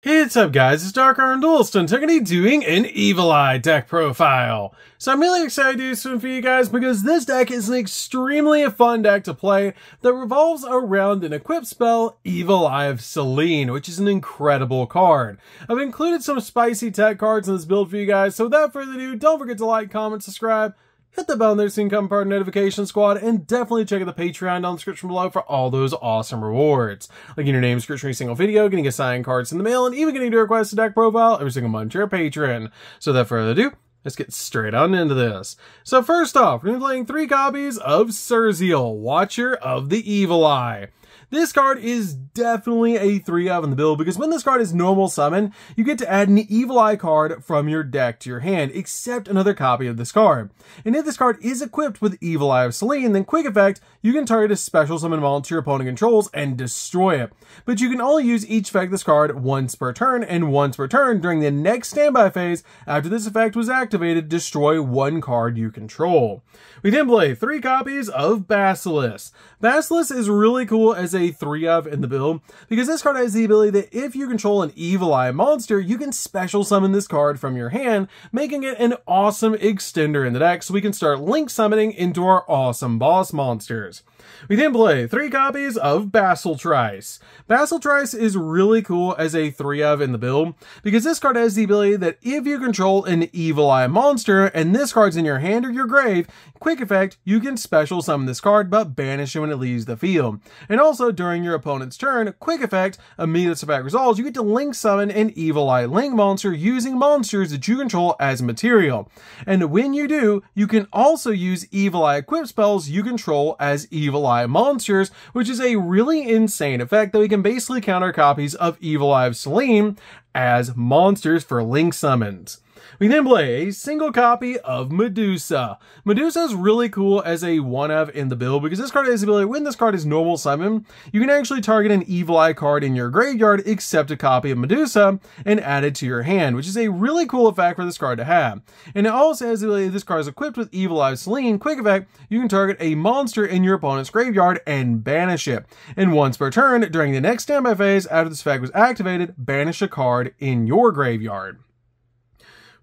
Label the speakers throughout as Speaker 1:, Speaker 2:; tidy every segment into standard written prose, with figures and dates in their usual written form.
Speaker 1: Hey, what's up guys, it's DarkArmedDuelist and I'm going to be doing an Evil Eye deck profile. So I'm really excited to do this one for you guys because this deck is an extremely fun deck to play that revolves around an equipped spell, Evil Eye of Selene, which is an incredible card. I've included some spicy tech cards in this build for you guys, so without further ado, don't forget to like, comment, subscribe, hit the bell there so you can become part of the notification squad, and definitely check out the Patreon down in the description below for all those awesome rewards. Like in your name, description, every single video, getting assigned cards in the mail, and even getting to request a deck profile every single month to your patron. So without further ado, let's get straight on into this. So first off, we're going to be playing 3 copies of Surzeal, Watcher of the Evil Eye. This card is definitely a 3-of in the build because when this card is normal summon, you get to add an Evil Eye card from your deck to your hand, except another copy of this card. And if this card is equipped with Evil Eye of Selene, then quick effect, you can target a special summon monster your opponent controls and destroy it. But you can only use each effect of this card once per turn, and once per turn during the next standby phase after this effect was activated, destroy 1 card you control. We then play 3 copies of Basilisk. Basilisk is really cool as a 3-of in the build because this card has the ability that if you control an Evil Eye monster, you can special summon this card from your hand, making it an awesome extender in the deck so we can start link summoning into our awesome boss monsters. We then play 3 copies of Basilisk. Basilisk is really cool as a 3-of in the build because this card has the ability that if you control an Evil Eye monster and this card's in your hand or your grave, quick effect, you can special summon this card but banish it when it leaves the field. And also during your opponent's turn, quick effect, immediately this effect resolves, you get to link summon an Evil Eye link monster using monsters that you control as material. And when you do, you can also use Evil Eye equipped spells you control as Evil Eye monsters, which is a really insane effect that we can basically counter copies of Evil Eye of Selene as monsters for link summons. We then play a single copy of Medusa. Medusa is really cool as a 1-of in the build because this card has the ability, when this card is normal summon, you can actually target an Evil Eye card in your graveyard, accept a copy of Medusa, and add it to your hand, which is a really cool effect for this card to have. And it also has the ability, if this card is equipped with Evil Eye of Selene, quick effect, you can target a monster in your opponent's graveyard and banish it. And once per turn, during the next standby phase, after this effect was activated, banish a card in your graveyard.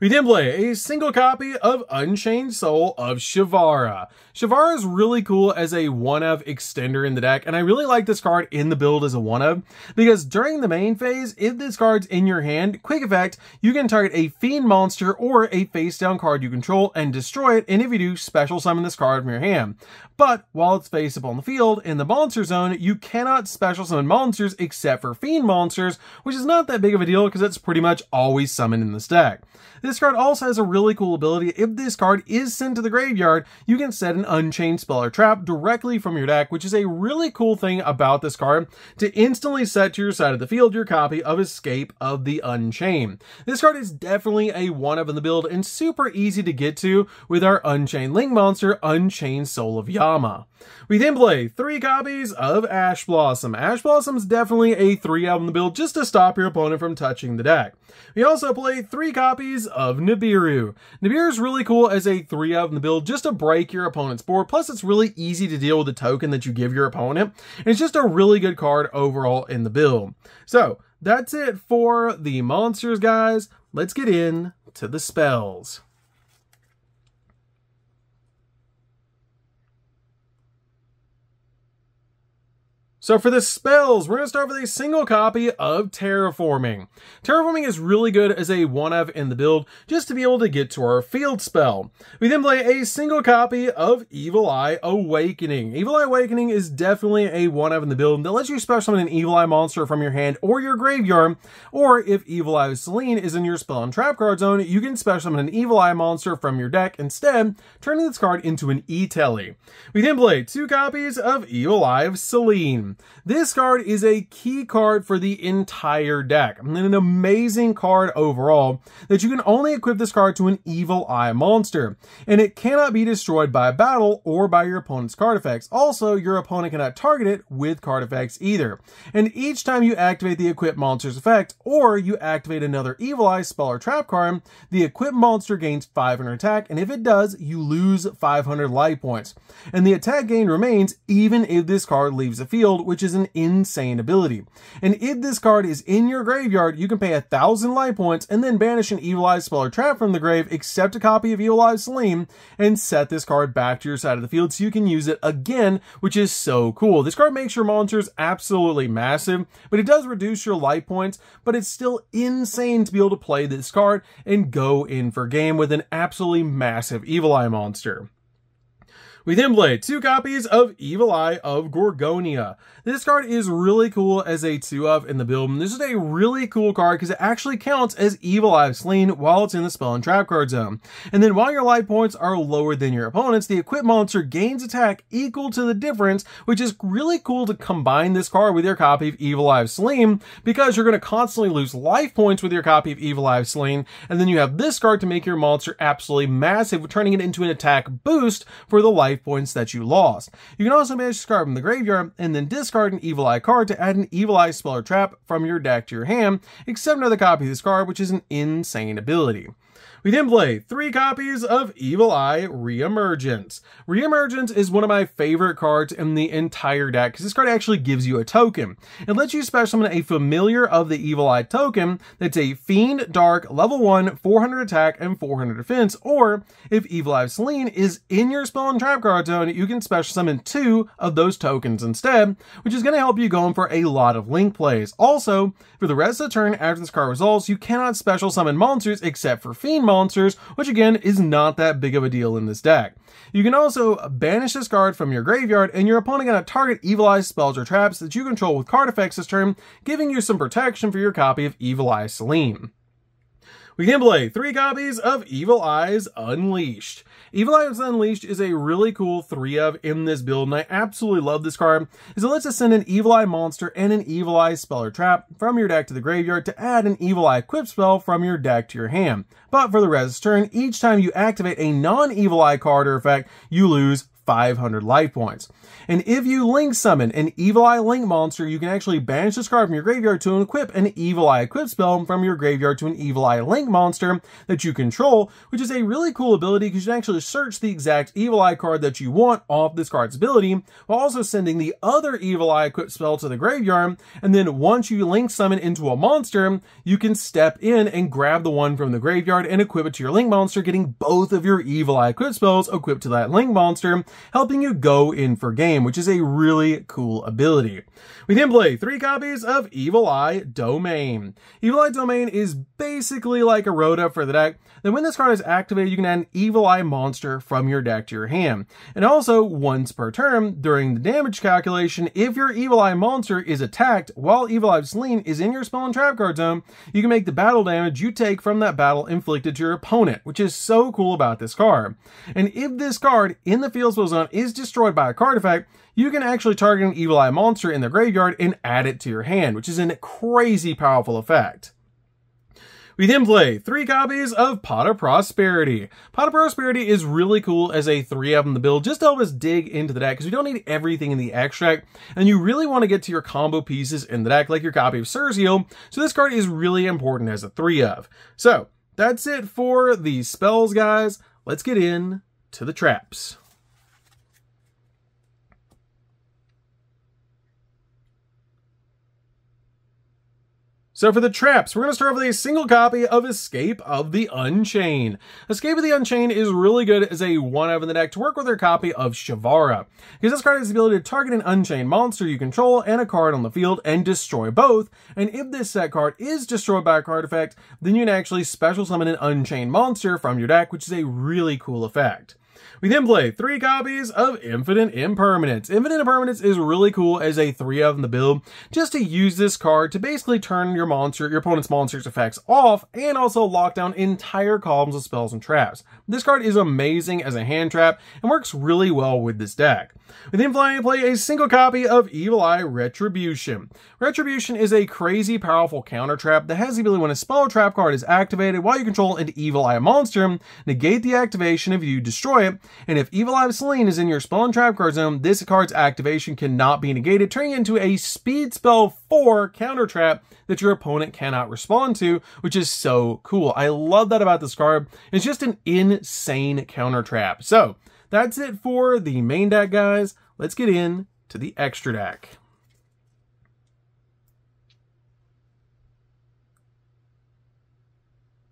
Speaker 1: We then play a single copy of Unchained Soul of Shavara. Shavara is really cool as a 1-of extender in the deck, and I really like this card in the build as a 1-of because during the main phase, if this card's in your hand, quick effect, you can target a Fiend monster or a face down card you control and destroy it, and if you do, special summon this card from your hand. But while it's face up on the field, in the monster zone, you cannot special summon monsters except for Fiend monsters, which is not that big of a deal because it's pretty much always summoned in this deck. This card also has a really cool ability. If this card is sent to the graveyard, you can set an Unchained spell or trap directly from your deck, which is a really cool thing about this card, to instantly set to your side of the field your copy of Escape of the Unchained. This card is definitely a 1-of in the build and super easy to get to with our Unchained Link monster, Unchained Soul of Yama. We then play 3 copies of Ash Blossom. Ash Blossom is definitely a 3-of in the build just to stop your opponent from touching the deck. We also play 3 copies of Nibiru. Nibiru is really cool as a 3-of in the build just to break your opponent's board. Plus, it's really easy to deal with the token that you give your opponent. And it's just a really good card overall in the build. So, that's it for the monsters, guys. Let's get in to the spells. So for the spells, we're going to start with a single copy of Terraforming. Terraforming is really good as a 1-of in the build, just to be able to get to our field spell. We then play a single copy of Evil Eye Awakening. Evil Eye Awakening is definitely a 1-of in the build that lets you special summon an Evil Eye monster from your hand or your graveyard, or if Evil Eye of Selene is in your spell and trap card zone, you can special summon an Evil Eye monster from your deck instead, turning this card into an E-Telly. We then play 2 copies of Evil Eye of Selene. This card is a key card for the entire deck, and an amazing card overall that you can only equip this card to an Evil Eye monster, and it cannot be destroyed by a battle or by your opponent's card effects. Also, your opponent cannot target it with card effects either. And each time you activate the equipped monster's effect, or you activate another Evil Eye spell or trap card, the equipped monster gains 500 attack, and if it does, you lose 500 life points. And the attack gain remains even if this card leaves the field which is an insane ability. And if this card is in your graveyard, you can pay 1,000 life points and then banish an Evil Eye spell or trap from the grave, accept a copy of Evil Eye Selene, and set this card back to your side of the field so you can use it again, which is so cool. This card makes your monsters absolutely massive, but it does reduce your life points, but it's still insane to be able to play this card and go in for game with an absolutely massive Evil Eye monster. We then play 2 copies of Evil Eye of Gorgonia. This card is really cool as a 2-of in the build, and this is a really cool card because it actually counts as Evil Eye of Selene while it's in the spell and trap card zone. And then while your life points are lower than your opponent's, the equipped monster gains attack equal to the difference, which is really cool to combine this card with your copy of Evil Eye of Selene, because you're going to constantly lose life points with your copy of Evil Eye of Selene, and then you have this card to make your monster absolutely massive, turning it into an attack boost for the life points that you lost. You can also banish this card from the graveyard and then discard an Evil Eye card to add an Evil Eye spell or trap from your deck to your hand, except another copy of this card, which is an insane ability. We then play 3 copies of Evil Eye Reemergence. Reemergence is one of my favorite cards in the entire deck because this card actually gives you a token. It lets you special summon a familiar of the Evil Eye token that's a Fiend Dark level 1, 400 attack and 400 defense, or if Evil Eye of Selene is in your spell and trap card zone, you can special summon 2 of those tokens instead, which is going to help you going for a lot of link plays. Also, for the rest of the turn after this card resolves, you cannot special summon monsters except for Fiend monsters, which again is not that big of a deal in this deck. You can also banish this card from your graveyard, and your opponent can target Evil Eye spells or traps that you control with card effects this turn, giving you some protection for your copy of Evil Eye Selene. We can play 3 copies of Evil Eyes Unleashed. Evil Eyes Unleashed is a really cool 3-of in this build, and I absolutely love this card, as it lets us send an Evil Eye monster and an Evil Eye spell or trap from your deck to the graveyard to add an Evil Eye equip spell from your deck to your hand. But for the rest of the turn, each time you activate a non-Evil Eye card or effect, you lose 500 life points. And if you link summon an Evil Eye Link monster, you can actually banish this card from your graveyard to equip an Evil Eye equip spell from your graveyard to an Evil Eye Link monster that you control, which is a really cool ability because you can actually search the exact Evil Eye card that you want off this card's ability, while also sending the other Evil Eye equip spell to the graveyard, and then once you link summon into a monster, you can step in and grab the one from the graveyard and equip it to your Link monster, getting both of your Evil Eye equip spells equipped to that Link monster, helping you go in for game, which is a really cool ability. We then play 3 copies of Evil Eye Domain. Evil Eye Domain is basically like a Rhoda for the deck. Then when this card is activated, you can add an Evil Eye monster from your deck to your hand. And also, once per turn, during the damage calculation, if your Evil Eye monster is attacked while Evil Eye of Selene is in your spell and trap card zone, you can make the battle damage you take from that battle inflicted to your opponent, which is so cool about this card. And if this card in the field spell zone is destroyed by a card effect, you can actually target an Evil Eye monster in the graveyard and add it to your hand, which is a crazy powerful effect. We then play 3 copies of Pot of Prosperity. Pot of Prosperity is really cool as a 3-of in the build, just to help us dig into the deck, because we don't need everything in the extract, and you really want to get to your combo pieces in the deck, like your copy of Cersio, so this card is really important as a 3-of. So, that's it for the spells, guys. Let's get in to the traps. So for the traps, we're going to start with a single copy of Escape of the Unchained. Escape of the Unchained is really good as a 1-of in the deck to work with our copy of Shavara, because this card has the ability to target an Unchained monster you control and a card on the field and destroy both, and if this set card is destroyed by a card effect, then you can actually special summon an Unchained monster from your deck, which is a really cool effect. We then play 3 copies of Infinite Impermanence. Infinite Impermanence is really cool as a 3-of in the build, just to use this card to basically turn your opponent's monster's effects off, and also lock down entire columns of spells and traps. This card is amazing as a hand trap, and works really well with this deck. We then play a single copy of Evil Eye Retribution. Retribution is a crazy powerful counter trap that has the ability when a spell or trap card is activated while you control an Evil Eye monster, negate the activation if you destroy it, and if Evil Eye of Selene is in your spell and trap card zone, this card's activation cannot be negated, turning it into a speed spell 4 counter trap that your opponent cannot respond to, which is so cool. I love that about this card. It's just an insane counter trap. So that's it for the main deck, guys. Let's get in to the extra deck.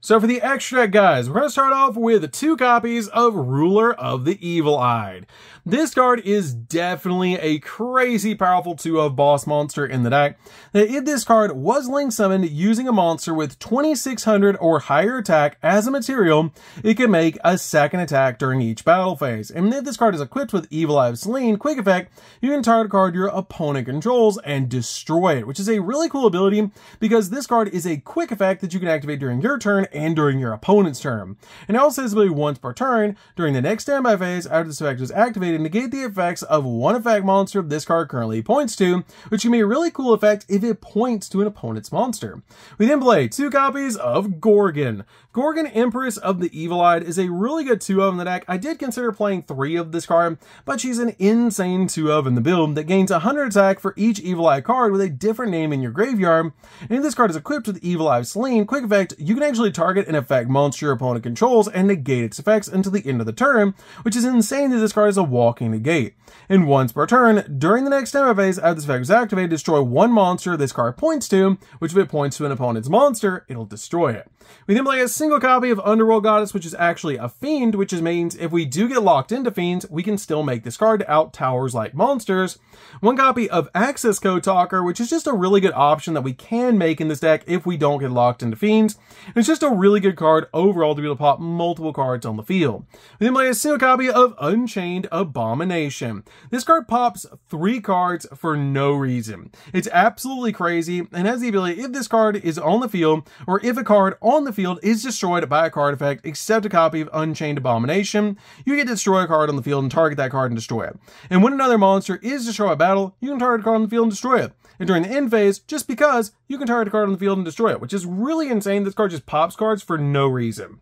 Speaker 1: So for the extra deck, guys, we're going to start off with 2 copies of Ruler of the Evil-Eyed. This card is definitely a crazy powerful 2-of boss monster in the deck. Now, if this card was link summoned using a monster with 2600 or higher attack as a material, it can make a second attack during each battle phase. And if this card is equipped with Evil-Eye of Selene, quick effect, you can target a card your opponent controls and destroy it, which is a really cool ability because this card is a quick effect that you can activate during your turn and during your opponent's turn. And it also has ability once per turn. During the next standby phase, after this effect is activated, negate the effects of one effect monster this card currently points to, which can be a really cool effect if it points to an opponent's monster. We then play 2 copies of Gorgon. Gorgon, Empress of the Evil-Eyed, is a really good 2-of in the deck. I did consider playing 3 of this card, but she's an insane 2-of in the build that gains 100 attack for each Evil-Eyed card with a different name in your graveyard. And if this card is equipped with Evil-Eye of Selene, quick effect, you can actually target an effect monster your opponent controls and negate its effects until the end of the turn, which is insane that this card is a walking negate. And once per turn, during the next demo phase, after this effect is activated, destroy one monster this card points to, which if it points to an opponent's monster, it'll destroy it. We then play a single copy of Underworld Goddess, which is actually a fiend, which means if we do get locked into fiends, we can still make this card to out towers like monsters. 1 copy of Access Code Talker, which is just a really good option that we can make in this deck if we don't get locked into fiends. And it's just a really good card overall to be able to pop multiple cards on the field. We then play a single copy of Unchained Abomination. This card pops 3 cards for no reason. It's absolutely crazy and has the ability, if this card is on the field, or if a card on the field is destroyed by a card effect except a copy of Unchained Abomination, you get to destroy a card on the field and target that card and destroy it. And when another monster is destroyed by battle, you can target a card on the field and destroy it. And during the end phase, just because, you can target a card on the field and destroy it, which is really insane. This card just pops cards for no reason.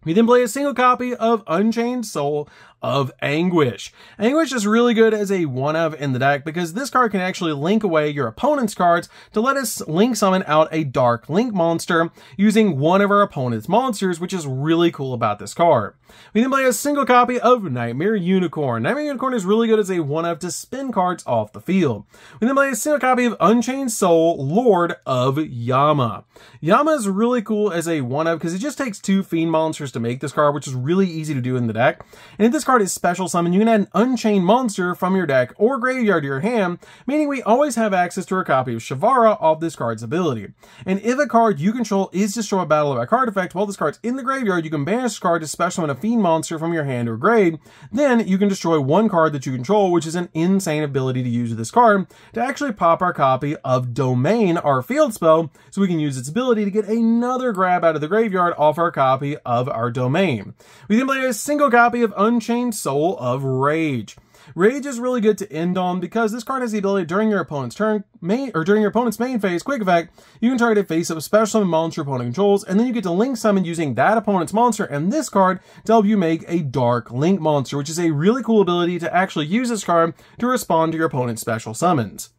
Speaker 1: We then play a single copy of Unchained Soul of Anguish. Anguish is really good as a 1-of in the deck because this card can actually link away your opponent's cards to let us link summon out a Dark Link monster using one of our opponent's monsters, which is really cool about this card. We then play a single copy of Nightmare Unicorn. Nightmare Unicorn is really good as a 1-of to spin cards off the field. We then play a single copy of Unchained Soul, Lord of Yama. Yama is really cool as a 1-of because it just takes 2 fiend monsters to make this card, which is really easy to do in the deck. And if this card is special summon, you can add an Unchained monster from your deck or graveyard to your hand, meaning we always have access to a copy of Shavara off this card's ability. And if a card you control is destroyed by battle by card effect while this card's in the graveyard, you can banish this card to special summon a fiend monster from your hand or grave. Then you can destroy 1 card that you control, which is an insane ability to use with this card to actually pop our copy of Domain, our field spell, so we can use its ability to get another grab out of the graveyard off our copy of our Domain. We then play a single copy of Unchained Soul of Rage. Rage is really good to end on because this card has the ability during your opponent's turn, during your opponent's main phase, quick effect, you can target a face-up special summon monster your opponent controls, and then you get to link summon using that opponent's monster and this card to help you make a Dark Link monster, which is a really cool ability to actually use this card to respond to your opponent's special summons.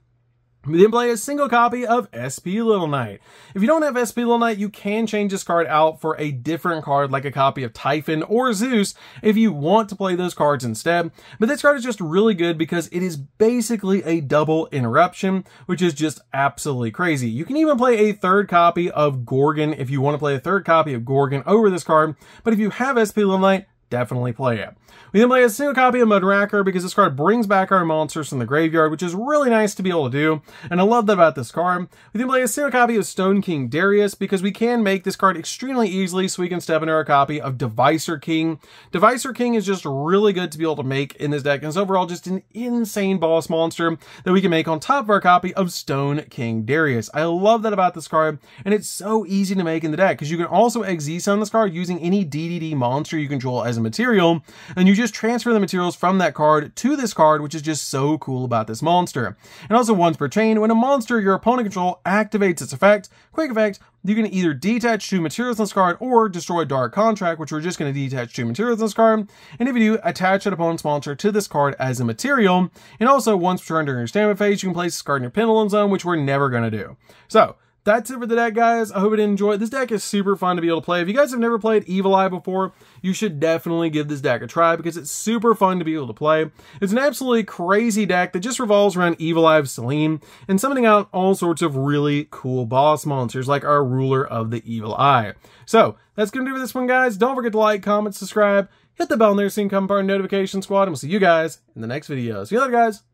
Speaker 1: We then play a single copy of SP Little Knight. If you don't have SP Little Knight, you can change this card out for a different card like a copy of Typhon or Zeus if you want to play those cards instead. But this card is just really good because it is basically a double interruption, which is just absolutely crazy. You can even play a 3rd copy of Gorgon if you want to play a 3rd copy of Gorgon over this card. But if you have SP Little Knight, definitely play it. We then play a single copy of Mudracker because this card brings back our monsters from the graveyard, which is really nice to be able to do, and I love that about this card. We then play a single copy of Stone King Darius because we can make this card extremely easily so we can step into our copy of Devicer King. Devicer King is just really good to be able to make in this deck, and it's overall just an insane boss monster that we can make on top of our copy of Stone King Darius. I love that about this card, and it's so easy to make in the deck because you can also Exile this card using any DDD monster you control as a material, and you just transfer the materials from that card to this card, which is just so cool about this monster. And also once per chain, when a monster your opponent control activates its effect, quick effect, you can either detach 2 materials on this card or destroy Dark Contract, which we're just going to detach 2 materials on this card. And if you do, attach an opponent's monster to this card as a material. And also once per turn during your standby phase, you can place this card in your pendulum zone, which we're never going to do. So that's it for the deck, guys. I hope you did enjoy it. This deck is super fun to be able to play. If you guys have never played Evil Eye before, you should definitely give this deck a try because it's super fun to be able to play. It's an absolutely crazy deck that just revolves around Evil Eye of Selene and summoning out all sorts of really cool boss monsters like our Ruler of the Evil Eye. So, that's going to do it for this one, guys. Don't forget to like, comment, subscribe, hit the bell in there so you can become part of the notification squad, and we'll see you guys in the next video. See you later, guys.